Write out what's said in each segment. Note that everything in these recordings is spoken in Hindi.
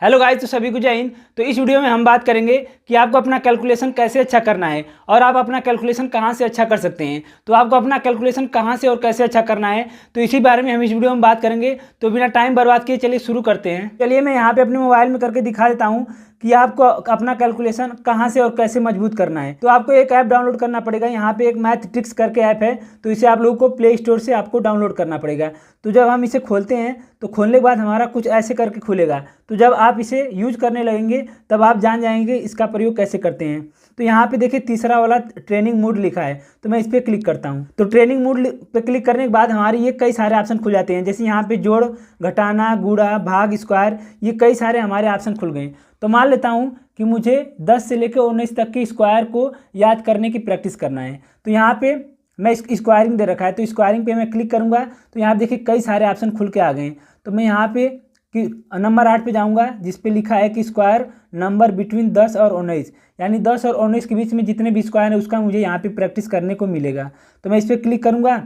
हेलो गाइस, तो सभी को जय हिंद। तो इस वीडियो में हम बात करेंगे कि आपको अपना कैलकुलेशन कैसे अच्छा करना है और आप अपना कैलकुलेशन कहां से अच्छा कर सकते हैं। तो आपको अपना कैलकुलेशन कहां से और कैसे अच्छा करना है, तो इसी बारे में हम इस वीडियो में बात करेंगे। तो बिना टाइम बर्बाद किए चलिए शुरू करते हैं। चलिए मैं यहाँ पे अपने मोबाइल में करके दिखा देता हूँ कि आपको अपना कैलकुलेशन कहाँ से और कैसे मजबूत करना है। तो आपको एक ऐप डाउनलोड करना पड़ेगा। यहाँ पे एक मैथ ट्रिक्स करके ऐप है, तो इसे आप लोगों को प्ले स्टोर से आपको डाउनलोड करना पड़ेगा। तो जब हम इसे खोलते हैं तो खोलने के बाद हमारा कुछ ऐसे करके खुलेगा। तो जब आप इसे यूज करने लगेंगे तब आप जान जाएंगे इसका प्रयोग कैसे करते हैं। तो यहाँ पे देखिए तीसरा वाला ट्रेनिंग मोड लिखा है, तो मैं इस पर क्लिक करता हूँ। तो ट्रेनिंग मोड पे क्लिक करने के बाद हमारे ये कई सारे ऑप्शन खुल जाते हैं। जैसे यहाँ पे जोड़, घटाना, गुणा, भाग, स्क्वायर, ये कई सारे हमारे ऑप्शन खुल गए। तो मान लेता हूँ कि मुझे 10 से लेकर 19 तक के स्क्वायर को याद करने की प्रैक्टिस करना है। तो यहाँ पे मैं स्क्वायरिंग दे रखा है, तो स्क्वायरिंग पे मैं क्लिक करूँगा तो यहाँ देखिए कई सारे ऑप्शन खुल के आ गए। तो मैं यहाँ पे कि नंबर 8 पे जाऊँगा, जिस पे लिखा है कि स्क्वायर नंबर बिटवीन 10 और 19, यानी 10 और 19 के बीच में जितने भी स्क्वायर है उसका मुझे यहाँ पे प्रैक्टिस करने को मिलेगा। तो मैं इस पर क्लिक करूँगा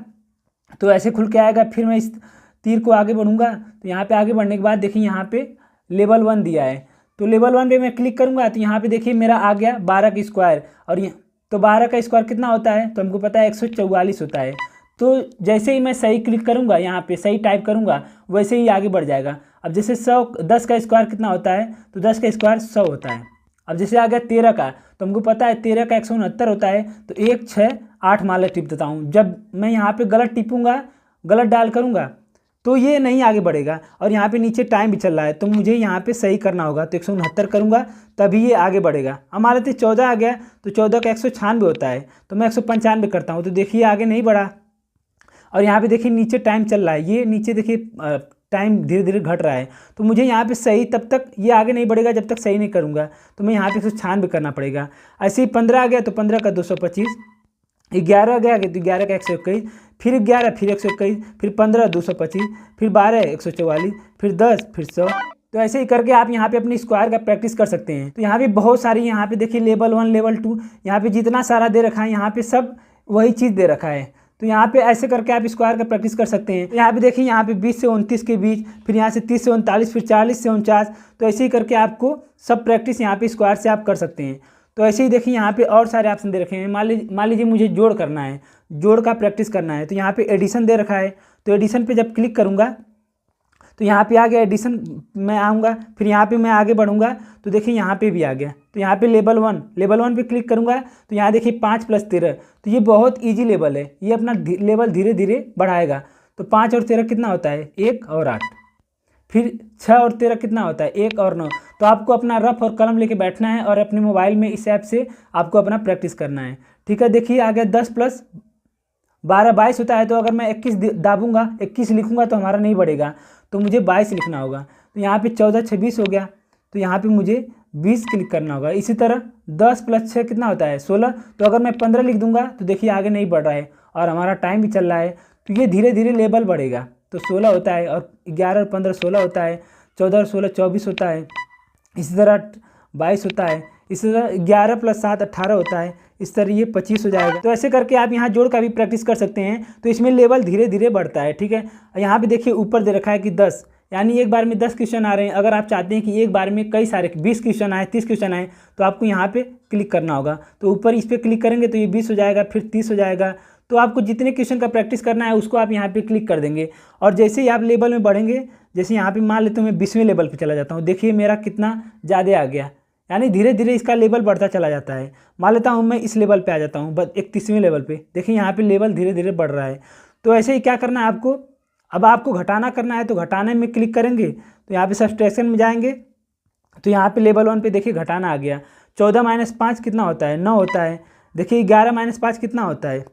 तो ऐसे खुल के आएगा। फिर मैं इस तीर को आगे बढ़ूँगा तो यहाँ पे आगे बढ़ने के बाद देखिए यहाँ पे लेवल 1 दिया है। तो लेवल 1 पे मैं क्लिक करूँगा तो यहाँ पे देखिए मेरा आ गया 12 का स्क्वायर। और ये तो 12 का स्क्वायर कितना होता है, तो हमको पता है 144 होता है। तो जैसे ही मैं सही क्लिक करूँगा, यहाँ पे सही टाइप करूँगा, वैसे ही आगे बढ़ जाएगा। अब जैसे 10 का स्क्वायर कितना होता है, तो 10 का स्क्वायर 100 होता है। अब जैसे आ गया 13 का, तो हमको पता है 13 का 169 होता है। तो 1 6 8 मान टिप देता हूँ। जब मैं यहाँ पे गलत टिपूँगा, गलत डायल करूँगा तो ये नहीं आगे बढ़ेगा। और यहाँ पे नीचे टाइम भी चल रहा है, तो मुझे यहाँ पे सही करना होगा। तो 169 करूँगा तभी ये आगे बढ़ेगा। हमारे तो 14 आ गया, तो 14 का 196 होता है, तो मैं 195 करता हूँ। तो देखिए आगे नहीं बढ़ा। और यहाँ पे देखिए नीचे टाइम चल रहा है, ये नीचे देखिए टाइम धीरे धीरे घट रहा है। तो मुझे यहाँ पे सही, तब तक ये आगे नहीं बढ़ेगा जब तक सही नहीं करूँगा। तो मैं यहाँ पे 196 करना पड़ेगा। ऐसे ही 15 आ गया, तो 15 का 225, 11 आ गया तो 11 का 121, फिर 11, फिर 121, फिर 15 225, फिर 12 144, फिर 10, फिर 100। तो ऐसे ही करके आप यहाँ पे अपनी स्क्वायर का प्रैक्टिस कर सकते हैं। तो यहाँ पे बहुत सारी, यहाँ पे देखिए लेवल 1, लेवल 2, यहाँ पे जितना सारा दे रखा है, यहाँ पे सब वही चीज़ दे रखा है। तो यहाँ पे ऐसे करके आप स्क्वायर का प्रैक्टिस कर सकते हैं। तो यहाँ पे देखिए यहाँ पे 20 से 29 के बीच, फिर यहाँ से 30 से 39, फिर 40 से 49। तो ऐसे ही करके आपको सब प्रैक्टिस यहाँ पे स्क्वायर से आप कर सकते हैं। तो ऐसे ही देखिए यहाँ पे और सारे ऑप्शन दे रखे हैं। मान लीजिए मुझे जोड़ करना है, जोड़ का प्रैक्टिस करना है, तो यहाँ पे एडिशन दे रखा है। तो एडिशन पे जब क्लिक करूँगा तो यहाँ पे आ गया एडिशन, मैं आऊँगा, फिर यहाँ पे मैं आगे बढ़ूँगा तो देखिए यहाँ पे भी आ गया। तो यहाँ पे लेवल 1 पे क्लिक करूँगा तो यहाँ देखिए 5 + 13, तो ये बहुत ईजी लेवल है, ये अपना लेवल धीरे धीरे बढ़ाएगा। तो 5 और 13 कितना होता है, 1 और 8। फिर 6 और 13 कितना होता है, 1 और 9। तो आपको अपना रफ और कलम लेके बैठना है और अपने मोबाइल में इस ऐप से आपको अपना प्रैक्टिस करना है। ठीक है, देखिए आ गया 10 + 12 22 होता है। तो अगर मैं 21 दाबूंगा, 21 लिखूंगा तो हमारा नहीं बढ़ेगा, तो मुझे 22 लिखना होगा। तो यहाँ पे 14 26 हो गया, तो यहाँ पे मुझे 20 क्लिक करना होगा। इसी तरह 10 + 6 कितना होता है, 16। तो अगर मैं 15 लिख दूंगा तो देखिए आगे नहीं बढ़ रहा है और हमारा टाइम भी चल रहा है। तो ये धीरे धीरे लेवल बढ़ेगा। तो 16 होता है, और 11 और 15 16 होता है, 14 और 16 24 होता है, इसी तरह 22 होता है, इसी तरह 11 + 7 18 होता है, इस तरह ये 25 हो जाएगा। तो ऐसे करके आप यहाँ जोड़ का भी प्रैक्टिस कर सकते हैं। तो इसमें लेवल धीरे धीरे बढ़ता है। ठीक है, यहाँ पे देखिए ऊपर दे रखा है कि 10, यानी एक बार में 10 क्वेश्चन आ रहे हैं। अगर आप चाहते हैं कि एक बार में कई सारे 20 क्वेश्चन आए, 30 क्वेश्चन आए, तो आपको यहाँ पे क्लिक करना होगा। तो ऊपर इस पर क्लिक करेंगे तो ये 20 हो जाएगा, फिर 30 हो जाएगा। तो आपको जितने क्वेश्चन का प्रैक्टिस करना है उसको आप यहाँ पे क्लिक कर देंगे। और जैसे ही आप लेवल में बढ़ेंगे, जैसे यहाँ पे मान लेते हूँ मैं 20वें लेवल पे चला जाता हूँ, देखिए मेरा कितना ज़्यादा आ गया, यानी धीरे धीरे इसका लेवल बढ़ता चला जाता है। मान लेता हूँ मैं इस लेवल पे आ जाता हूँ, बस 31वें लेवल पे, देखिए यहाँ पे लेवल धीरे धीरे बढ़ रहा है। तो ऐसे ही क्या करना है आपको, अब आपको घटाना करना है, तो घटाने में क्लिक करेंगे तो यहाँ पे सब्सट्रैक्शन में जाएंगे। तो यहाँ पे लेवल 1 पे देखिए घटाना आ गया। 14 - 5 कितना होता है, 9 होता है। देखिए 11 - 5 कितना होता है,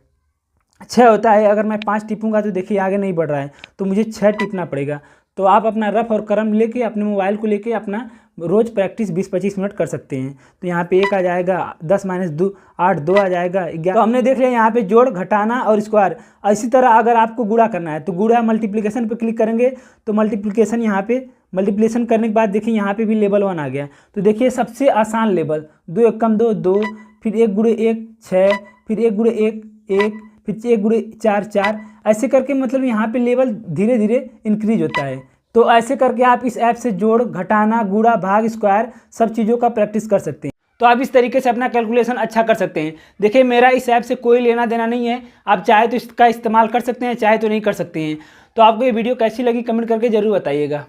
6 होता है। अगर मैं 5 टिपूंगा तो देखिए आगे नहीं बढ़ रहा है, तो मुझे 6 टिपना पड़ेगा। तो आप अपना रफ और कलम लेके, अपने मोबाइल को लेके अपना रोज़ प्रैक्टिस 20-25 मिनट कर सकते हैं। तो यहाँ पे 1 आ जाएगा, 10 - 2 8, 2 आ जाएगा, 11। तो हमने देख लिया यहाँ पे जोड़, घटाना और स्क्वायर। इसी तरह अगर आपको गुणा करना है तो गुणा मल्टीप्लिकेशन पे क्लिक करेंगे तो मल्टीप्लिकेशन, यहाँ पे मल्टीप्लिकेशन करने के बाद देखिए यहाँ पे भी लेवल 1 आ गया। तो देखिए सबसे आसान लेवल, 2 × 1 = 2, फिर 1 × 1 6, फिर 1 × 1 1, फिर 1 × 4 4। ऐसे करके मतलब यहाँ पे लेवल धीरे धीरे इंक्रीज होता है। तो ऐसे करके आप इस ऐप से जोड़, घटाना, गुणा, भाग, स्क्वायर सब चीज़ों का प्रैक्टिस कर सकते हैं। तो आप इस तरीके से अपना कैलकुलेशन अच्छा कर सकते हैं। देखिए मेरा इस ऐप से कोई लेना देना नहीं है, आप चाहे तो इसका इस्तेमाल कर सकते हैं, चाहे तो नहीं कर सकते हैं। तो आपको ये वीडियो कैसी लगी कमेंट करके ज़रूर बताइएगा।